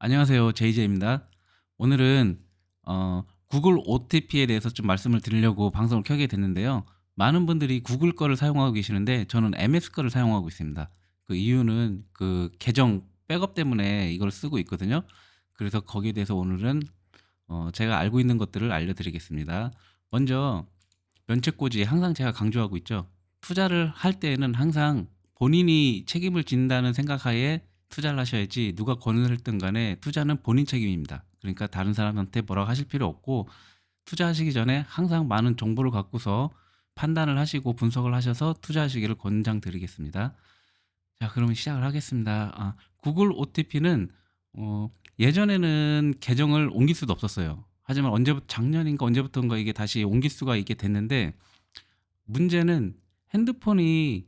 안녕하세요. JJ입니다. 오늘은 구글 OTP에 대해서 좀 말씀을 드리려고 방송을 켜게 됐는데요. 많은 분들이 구글 거를 사용하고 계시는데 저는 MS 거를 사용하고 있습니다. 그 이유는 그 계정 백업 때문에 이걸 쓰고 있거든요. 그래서 거기에 대해서 오늘은 제가 알고 있는 것들을 알려드리겠습니다. 먼저 면책고지 항상 제가 강조하고 있죠. 투자를 할 때에는 항상 본인이 책임을 진다는 생각하에 투자를 하셔야지, 누가 권유를 했든 간에 투자는 본인 책임입니다. 그러니까 다른 사람한테 뭐라고 하실 필요 없고, 투자하시기 전에 항상 많은 정보를 갖고서 판단을 하시고 분석을 하셔서 투자하시기를 권장드리겠습니다. 자, 그러면 시작을 하겠습니다. 구글 OTP는 예전에는 계정을 옮길 수도 없었어요. 하지만 언제부터, 작년인가 언제부터인가 이게 다시 옮길 수가 있게 됐는데, 문제는 핸드폰이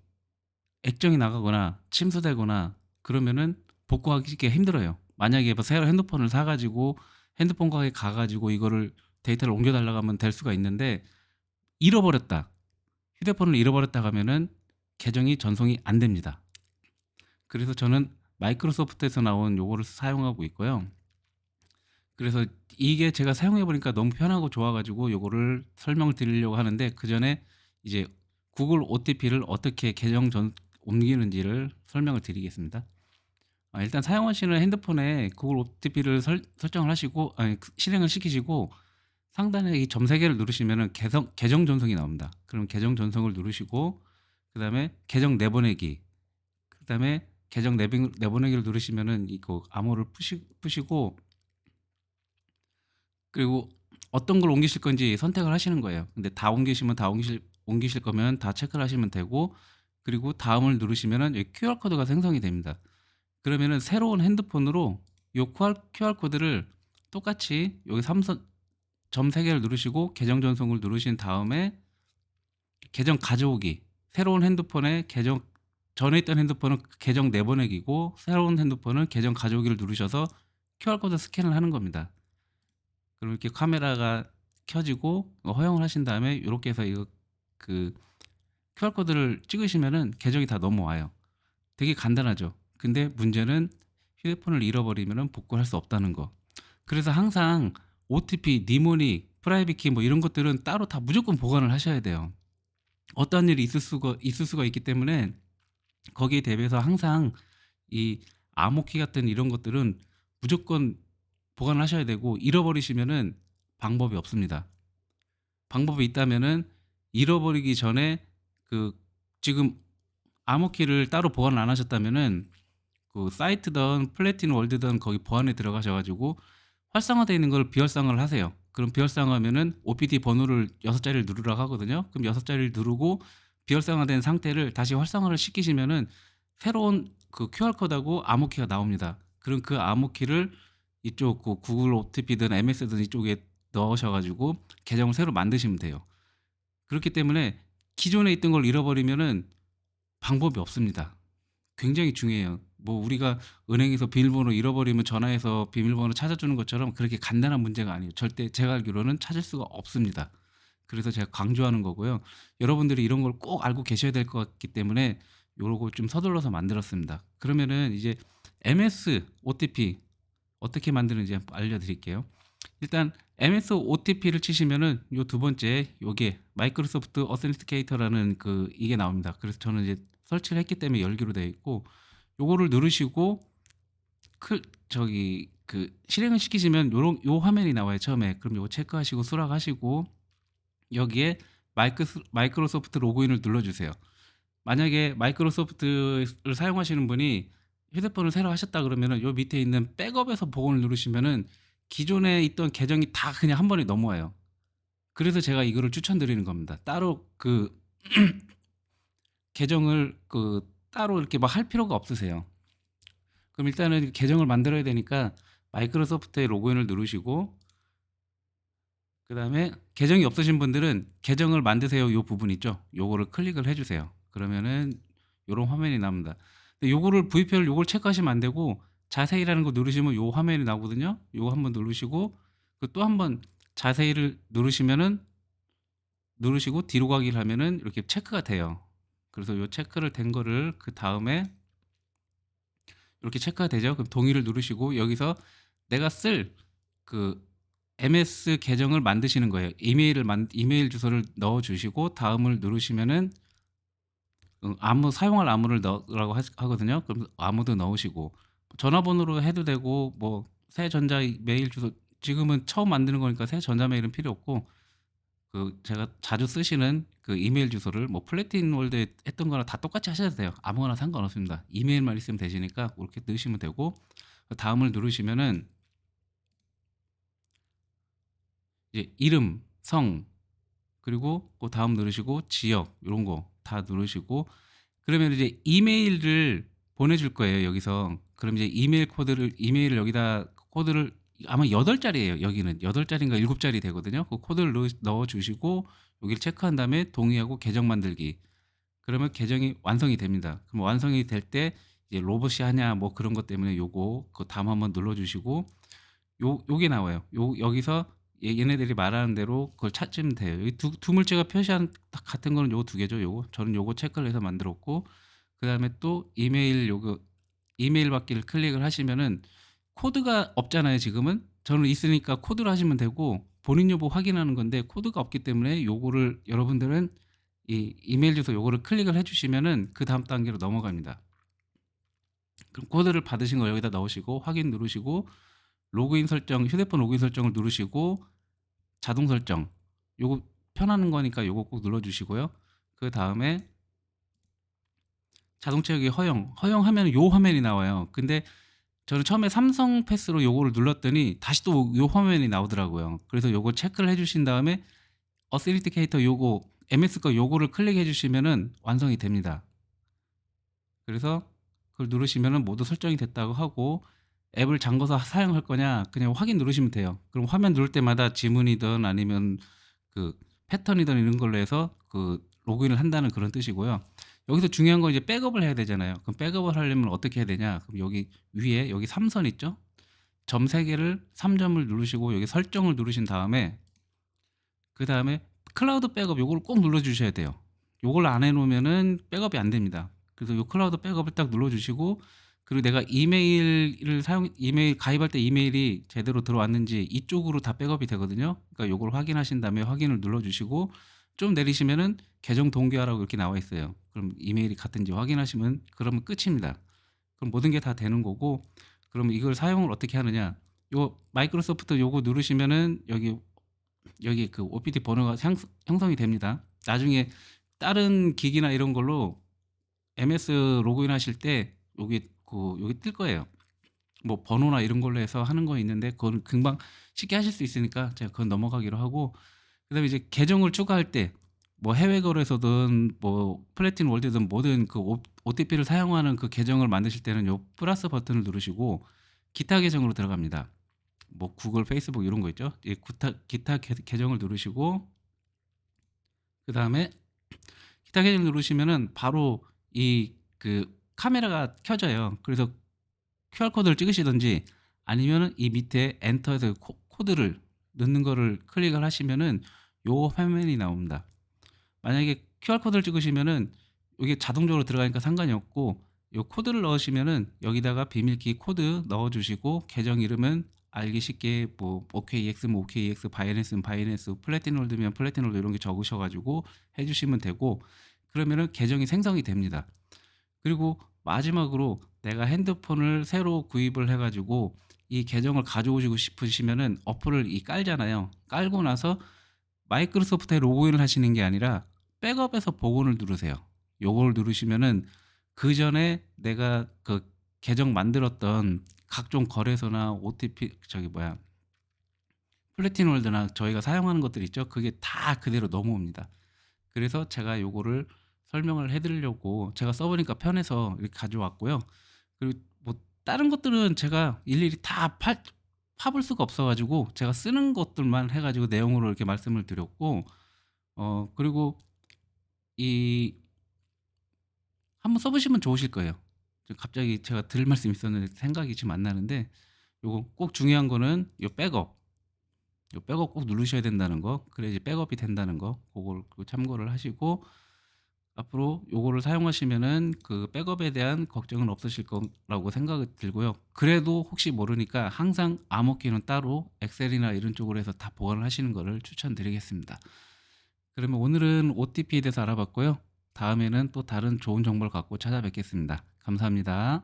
액정이 나가거나 침수되거나 그러면은 복구하기 힘들어요. 만약에 뭐 새로 핸드폰을 사가지고 핸드폰 가게 가가지고 이거를 데이터를 옮겨달라고 하면 될 수가 있는데, 잃어버렸다, 휴대폰을 잃어버렸다 하면은 계정이 전송이 안 됩니다. 그래서 저는 마이크로소프트에서 나온 요거를 사용하고 있고요. 그래서 이게 제가 사용해 보니까 너무 편하고 좋아가지고 요거를 설명을 드리려고 하는데, 그 전에 이제 구글 OTP를 어떻게 계정 옮기는지를 설명을 드리겠습니다. 일단 사용하시는 핸드폰에 구글 OTP를 설정을 하시고, 실행을 시키시고, 상단에 이 점 3개를 누르시면은 계정 전송이 나옵니다. 그럼 계정 전송을 누르시고, 그 다음에 계정 내보내기, 그 다음에 계정 내보내기를 누르시면은 이거 암호를 푸시고, 그리고 어떤 걸 옮기실 건지 선택을 하시는 거예요. 근데 다 옮기시면 옮기실 거면 다 체크를 하시면 되고, 그리고 다음을 누르시면은 여기 QR코드가 생성이 됩니다. 그러면은 새로운 핸드폰으로 요 QR코드를 똑같이 여기 점 3개를 누르시고 계정 전송을 누르신 다음에 계정 가져오기, 새로운 핸드폰에 전에 있던 핸드폰은 계정 내보내기고, 새로운 핸드폰은 계정 가져오기를 누르셔서 QR코드 스캔을 하는 겁니다. 그럼 이렇게 카메라가 켜지고 허용을 하신 다음에 이렇게 해서 이거 그 QR코드를 찍으시면은 계정이 다 넘어와요. 되게 간단하죠. 근데 문제는 휴대폰을 잃어버리면은 복구할 수 없다는 거. 그래서 항상 OTP, 니모닉, 프라이빗 키 뭐 이런 것들은 따로 다 무조건 보관을 하셔야 돼요. 어떠한 일이 있을 수가 있기 때문에 거기에 대비해서 항상 이 암호키 같은 이런 것들은 무조건 보관을 하셔야 되고, 잃어버리시면은 방법이 없습니다. 방법이 있다면은 잃어버리기 전에 그 지금 암호키를 따로 보관을 안 하셨다면은 그 사이트든 플래티넘 월드든 거기 보안에 들어가셔 가지고 활성화되어 있는 걸 비활성화를 하세요. 그럼 비활성화하면은 OPT 번호를 6자리를 누르라고 하거든요. 그럼 6자리를 누르고 비활성화된 상태를 다시 활성화를 시키시면은 새로운 그 QR코드하고 암호키가 나옵니다. 그럼 그 암호키를 이쪽 그 구글 OTP든 MS든 이쪽에 넣으셔 가지고 계정을 새로 만드시면 돼요. 그렇기 때문에 기존에 있던 걸 잃어버리면은 방법이 없습니다. 굉장히 중요해요. 뭐 우리가 은행에서 비밀번호 잃어버리면 전화해서 비밀번호 찾아주는 것처럼 그렇게 간단한 문제가 아니에요. 절대 제가 알기로는 찾을 수가 없습니다. 그래서 제가 강조하는 거고요. 여러분들이 이런 걸 꼭 알고 계셔야 될 것 같기 때문에 요걸 좀 서둘러서 만들었습니다. 그러면은 이제 MS OTP 어떻게 만드는지 한번 알려드릴게요. 일단 MS OTP를 치시면은 요 두 번째 요게 마이크로소프트 어센티케이터라는 그 이게 나옵니다. 그래서 저는 이제 설치를 했기 때문에 열기로 되어 있고, 요거를 누르시고 저기 그 실행을 시키시면 요 화면이 나와요 처음에. 그럼 요거 체크하시고 수락하시고 여기에 마이크로소프트 로그인을 눌러주세요. 만약에 마이크로소프트를 사용하시는 분이 휴대폰을 새로 하셨다 그러면은 요 밑에 있는 백업에서 복원을 누르시면은 기존에 있던 계정이 다 그냥 한 번에 넘어와요. 그래서 제가 이거를 추천드리는 겁니다. 따로 그 계정을 따로 이렇게 막 할 필요가 없으세요. 그럼 일단은 계정을 만들어야 되니까 마이크로소프트에 로그인을 누르시고, 그 다음에 계정이 없으신 분들은 계정을 만드세요 요 부분 있죠, 요거를 클릭을 해주세요. 그러면은 요런 화면이 나옵니다. 근데 요거를 VPL 요걸 체크하시면 안 되고, 자세히라는 거 누르시면 요 화면이 나오거든요. 요거 한번 누르시고 또 한번 자세히를 누르시고 뒤로 가기를 하면은 이렇게 체크가 돼요. 그래서 요 체크를 된 거를 그 다음에 이렇게 체크가 되죠. 그럼 동의를 누르시고 여기서 내가 쓸 그 MS 계정을 만드시는 거예요. 이메일 주소를 넣어 주시고 다음을 누르시면은 사용할 암호를 넣으라고 하거든요. 그럼 암호도 넣으시고 전화번호로 해도 되고 뭐 새 전자 메일 주소, 지금은 처음 만드는 거니까 새 전자 메일은 필요 없고 제가 자주 쓰시는 그 이메일 주소를 뭐 플래틴 월드에 했던 거랑 다 똑같이 하셔도 돼요. 아무거나 상관없습니다. 이메일만 있으면 되시니까 그렇게 넣으시면 되고 다음을 누르시면은 이제 이름, 성, 그리고 그 다음 누르시고 지역 이런 거 다 누르시고 그러면 이제 이메일을 보내줄 거예요, 여기서. 그럼 이제 이메일을 여기다 코드를 아마 8자리예요. 여기는 8자리인가 7자리 되거든요. 그 코드를 넣어 주시고 여기를 체크한 다음에 동의하고 계정 만들기. 그러면 계정이 완성이 됩니다. 그럼 완성이 될 때 이제 로봇이 하냐 뭐 그런 것 때문에 요거 그 다음 한번 눌러 주시고 요게 나와요. 여기서 얘네들이 말하는 대로 그걸 찾으면 돼요. 여기 두 물체가 표시한 같은 거는 요거 두 개죠. 요거 저는 요거 체크를 해서 만들었고 그다음에 또 이메일 받기를 클릭을 하시면은 코드가 없잖아요. 지금은 저는 있으니까 코드로 하시면 되고 본인 여부 확인하는 건데 코드가 없기 때문에 요거를 여러분들은 이 이메일 주소 요거를 클릭을 해주시면은 그 다음 단계로 넘어갑니다. 그럼 코드를 받으신 거 여기다 넣으시고 확인 누르시고 로그인 설정, 휴대폰 로그인 설정을 누르시고 자동 설정, 요거 편하는 거니까 요거 꼭 눌러주시고요. 그 다음에 자동차 여기 허용하면 요 화면이 나와요. 근데 저는 처음에 삼성 패스로 요거를 눌렀더니 다시 또 요 화면이 나오더라고요. 그래서 요거 체크를 해주신 다음에 어센티케이터 요거 MS 거 요거를 클릭해 주시면은 완성이 됩니다. 그래서 그걸 누르시면은 모두 설정이 됐다고 하고 앱을 잠궈서 사용할 거냐 그냥 확인 누르시면 돼요. 그럼 화면 누를 때마다 지문이든 아니면 그 패턴이든 이런 걸로 해서 로그인을 한다는 그런 뜻이고요. 여기서 중요한 건 이제 백업을 해야 되잖아요. 그럼 백업을 하려면 어떻게 해야 되냐? 그럼 여기 위에 여기 3선 있죠? 점 3개를 3점을 누르시고 여기 설정을 누르신 다음에 그 다음에 클라우드 백업 요거를 꼭 눌러 주셔야 돼요. 요걸 안 해놓으면은 백업이 안 됩니다. 그래서 요 클라우드 백업을 딱 눌러 주시고 그리고 내가 이메일 가입할 때 이메일이 제대로 들어왔는지 이쪽으로 다 백업이 되거든요. 그러니까 요걸 확인하신 다음에 확인을 눌러 주시고 좀 내리시면은 계정 동기화라고 이렇게 나와 있어요. 그럼 이메일이 같은지 확인하시면 그러면 끝입니다. 그럼 모든 게 다 되는 거고 그럼 이걸 사용을 어떻게 하느냐? 요 마이크로소프트 요거 누르시면은 여기 그 OPT 번호가 형성이 됩니다. 나중에 다른 기기나 이런 걸로 MS 로그인 하실 때 여기 뜰 거예요. 뭐 번호나 이런 걸로 해서 하는 거 있는데 그건 금방 쉽게 하실 수 있으니까 제가 그건 넘어가기로 하고 그다음에 이제 계정을 추가할 때 뭐 해외 거래소든 뭐 플래틴 월드든 뭐든 그 OTP를 사용하는 그 계정을 만드실 때는 요 플러스 버튼을 누르시고 기타 계정으로 들어갑니다. 뭐 구글, 페이스북 이런 거 있죠. 이 기타 계정을 누르시고 그 다음에 기타 계정 누르시면은 바로 카메라가 켜져요. 그래서 QR 코드를 찍으시든지 아니면은 이 밑에 엔터에서 코드를 넣는 거를 클릭을 하시면은 요 화면이 나옵니다. 만약에 QR 코드를 찍으시면은 이게 자동적으로 들어가니까 상관이 없고 요 코드를 넣으시면은 여기다가 비밀키 코드 넣어주시고 계정 이름은 알기 쉽게 뭐 OKX, 뭐 OKX, 바이낸스면 바이낸스, 플래티놀드면 플래티놀드 이런 게 적으셔가지고 해주시면 되고 그러면은 계정이 생성이 됩니다. 그리고 마지막으로 내가 핸드폰을 새로 구입을 해가지고 이 계정을 가져오시고 싶으시면은 어플을 깔잖아요. 깔고 나서 마이크로소프트에 로그인을 하시는 게 아니라 백업에서 복원을 누르세요. 요걸 누르시면은 그 전에 내가 그 계정 만들었던 각종 거래소나 OTP 플래티놀드나 저희가 사용하는 것들 있죠. 그게 다 그대로 넘어옵니다. 그래서 제가 요거를 설명을 해드리려고 제가 써보니까 편해서 이렇게 가져왔고요. 그리고 뭐 다른 것들은 제가 일일이 다 파볼 수가 없어가지고 제가 쓰는 것들만 해가지고 내용으로 이렇게 말씀을 드렸고 그리고 이 한번 써보시면 좋으실 거예요. 갑자기 제가 드릴 말씀이 있었는데 생각이 지금 안 나는데 요거 꼭 중요한 거는 요 백업 꼭 누르셔야 된다는 거 그래야지 백업이 된다는 거 그걸 참고를 하시고 앞으로 요거를 사용하시면은 그 백업에 대한 걱정은 없으실 거라고 생각이 들고요. 그래도 혹시 모르니까 항상 암호키는 따로 엑셀이나 이런 쪽으로 해서 다 보관을 하시는 거를 추천드리겠습니다. 그러면 오늘은 OTP에 대해서 알아봤고요. 다음에는 또 다른 좋은 정보를 갖고 찾아뵙겠습니다. 감사합니다.